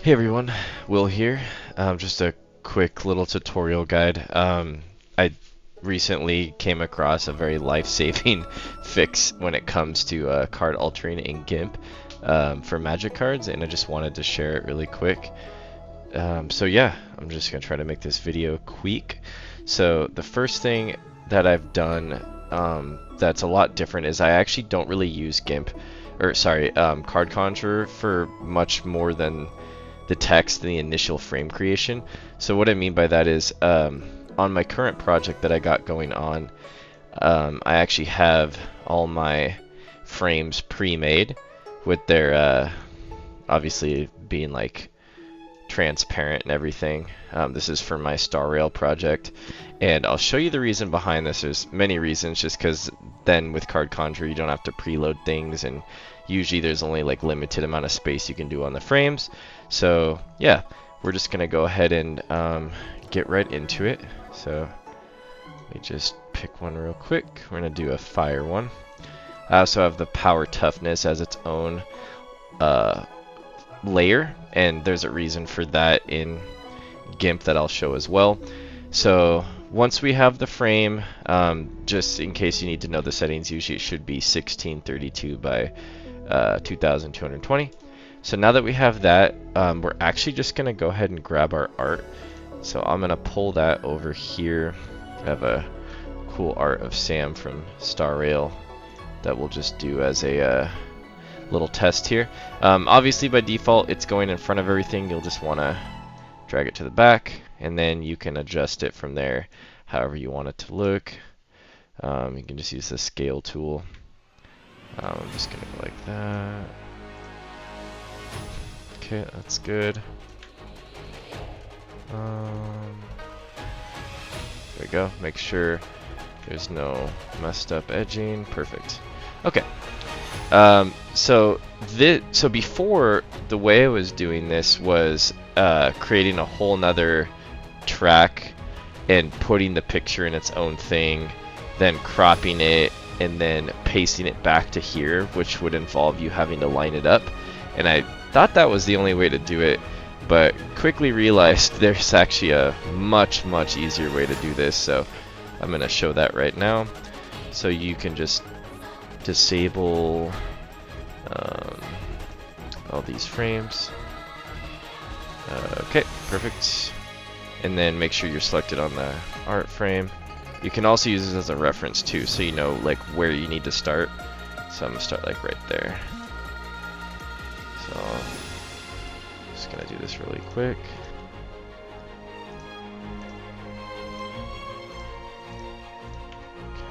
Hey everyone, Will here. Just a quick little tutorial guide. I recently came across a very life-saving fix when it comes to card altering in Gimp for Magic cards, and I just wanted to share it really quick. So yeah, I'm just gonna try to make this video quick. So the first thing that I've done that's a lot different is I actually don't really use Cardconjurer for much more than the text and the initial frame creation. So what I mean by that is on my current project that I got going on, I actually have all my frames pre-made with their obviously being like transparent and everything. This is for my Star Rail project, and I'll show you the reason behind this. There's many reasons, just because then with Cardconjurer you don't have to preload things, and usually there's only like limited amount of space you can do on the frames. So yeah, we're just gonna go ahead and get right into it. So let me just pick one real quick. We're gonna do a fire one. I also have the power toughness as its own layer, and there's a reason for that in Gimp that I'll show as well. So once we have the frame, just in case you need to know the settings, usually it should be 1632 by 2220. So now that we have that, we're actually just gonna go ahead and grab our art. So I'm gonna pull that over here. I have a cool art of Sam from Star Rail that we'll just do as a little test here. Obviously by default it's going in front of everything. You'll just want to drag it to the back, and then you can adjust it from there however you want it to look. You can just use the scale tool. I'm just gonna go like that. Okay, that's good. There we go. Make sure there's no messed up edging. Perfect. Okay. So before, the way I was doing this was creating a whole nother track and putting the picture in its own thing, then cropping it and then pasting it back to here, which would involve you having to line it up. And I thought that was the only way to do it, but quickly realized there's actually a much easier way to do this. So I'm going to show that right now. So you can just disable all these frames. Okay, perfect. And then make sure you're selected on the art frame. You can also use this as a reference too, so you know like where you need to start. So I'm gonna start like right there. So just gonna do this really quick.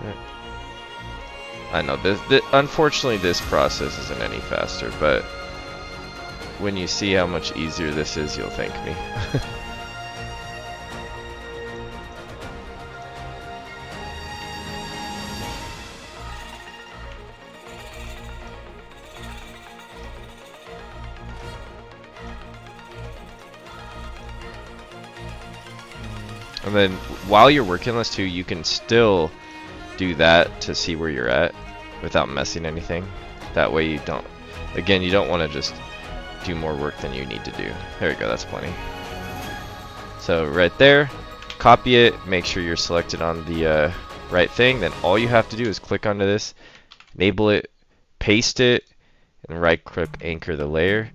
Okay. I know this unfortunately this process isn't any faster, but when you see how much easier this is, you'll thank me. And then while you're working on this too, you can still do that to see where you're at without messing anything. That way you don't, again, you don't want to just do more work than you need to do. There we go, that's plenty. So right there, copy it, make sure you're selected on the right thing. Then all you have to do is click onto this, enable it, paste it, and right click anchor the layer.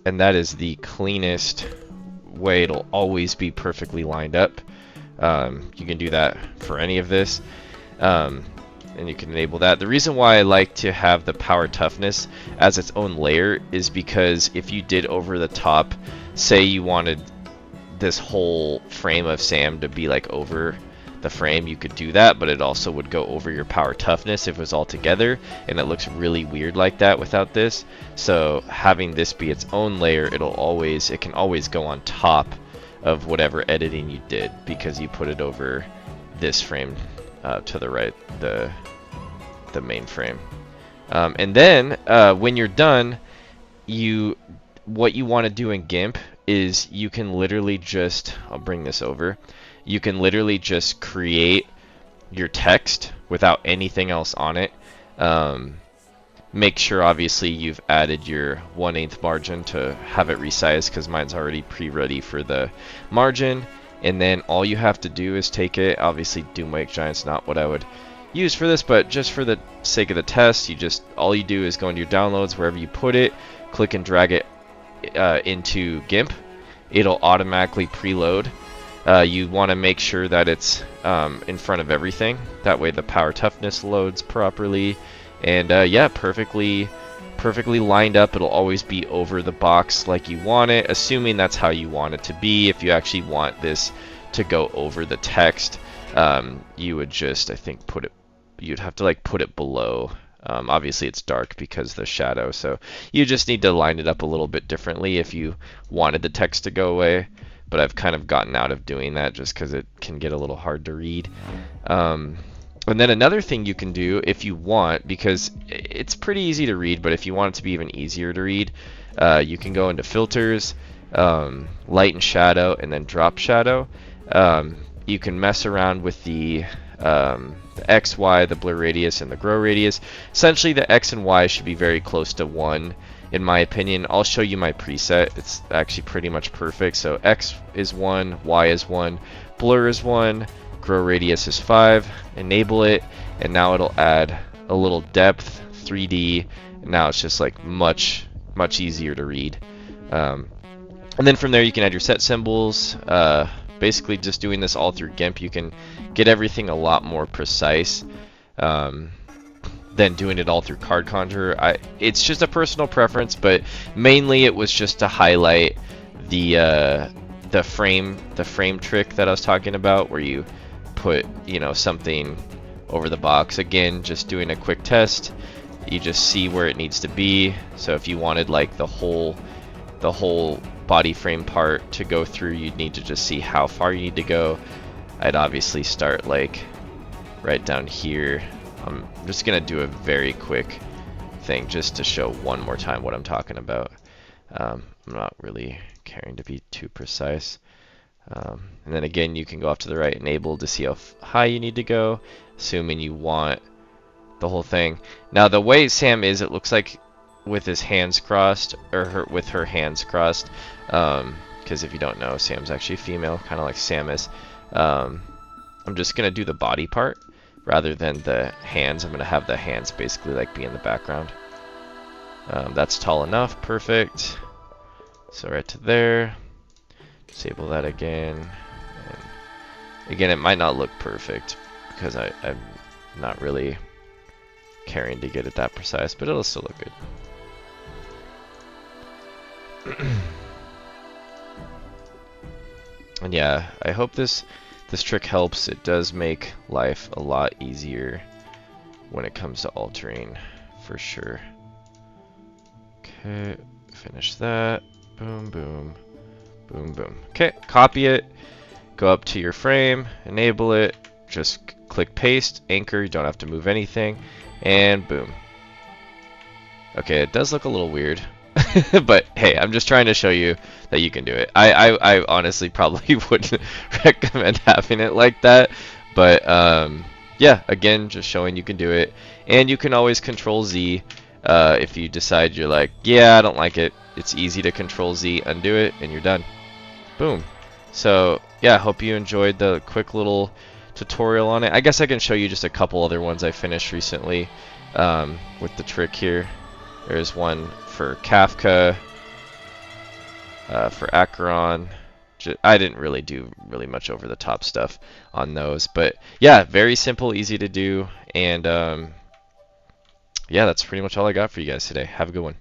And that is the cleanest way. It'll always be perfectly lined up. You can do that for any of this. And you can enable that. The reason why I like to have the power toughness as its own layer is because if you did over the top, say you wanted this whole frame of Sam to be like over the frame, you could do that, but it also would go over your power toughness if it was all together, and it looks really weird like that without this. So having this be its own layer, it can always go on top of whatever editing you did because you put it over this frame to the right, the main frame. And then when you're done, what you want to do in Gimp is you can literally just, I'll bring this over, you can literally just create your text without anything else on it. make sure obviously you've added your 1/8 margin to have it resized, because mine's already pre-ready for the margin. And then all you have to do is take it, obviously Doom Wake Giant's not what I would use for this, but just for the sake of the test, all you do is go into your downloads, wherever you put it, click and drag it into Gimp. It'll automatically preload. You want to make sure that it's in front of everything. That way the power toughness loads properly. And yeah, perfectly lined up. It'll always be over the box like you want it, assuming that's how you want it to be. If you actually want this to go over the text, you would just, I think, you'd have to like put it below. Obviously it's dark because of the shadow, so you just need to line it up a little bit differently if you wanted the text to go away. But I've kind of gotten out of doing that just because it can get a little hard to read. And then another thing you can do if you want, because it's pretty easy to read, but if you want it to be even easier to read, you can go into filters, light and shadow, and then drop shadow. You can mess around with the X, Y, the blur radius, and the grow radius. Essentially the X and Y should be very close to 1 in my opinion. I'll show you my preset. It's actually pretty much perfect. So X is 1, Y is 1, blur is 1, grow radius is 5. Enable it, and now it'll add a little depth, 3D, and now it's just like much easier to read. And then from there you can add your set symbols. Basically just doing this all through GIMP, you can get everything a lot more precise than doing it all through Cardconjurer. It's just a personal preference, but mainly it was just to highlight the frame trick that I was talking about, where you put, you know, something over the box. Again, just doing a quick test, you just see where it needs to be. So if you wanted like the whole body frame part to go through, you'd need to just see how far you need to go. I'd obviously start like right down here. I'm just gonna do a very quick thing just to show one more time what I'm talking about. I'm not really caring to be too precise. And then again, you can go off to the right, enable, to see how high you need to go, assuming you want the whole thing. Now the way Sam is, it looks like with his hands crossed, or with her hands crossed, because if you don't know, Sam's actually female, kind of like Sam is. I'm just gonna do the body part rather than the hands. I'm gonna have the hands basically like be in the background. That's tall enough, perfect. So right to there. Disable that again. And again, it might not look perfect because I'm not really caring to get it that precise, but it'll still look good. And yeah, I hope this trick helps. It does make life a lot easier when it comes to altering, for sure. Okay, finish that. Boom, boom, boom, boom. Okay, copy it, go up to your frame, enable it, just click paste, anchor, you don't have to move anything, and boom. Okay, it does look a little weird. But hey, I'm just trying to show you that you can do it. I honestly probably wouldn't recommend having it like that, but yeah, again, just showing you can do it. And you can always control Z if you decide you're like, yeah, I don't like it. It's easy to control Z, undo it, and you're done. Boom. So yeah, hope you enjoyed the quick little tutorial on it. I guess I can show you just a couple other ones I finished recently with the trick here. There's one for Kafka, for Acheron. I didn't really do much over the top stuff on those, but yeah, very simple, easy to do, and yeah, that's pretty much all I got for you guys today. Have a good one.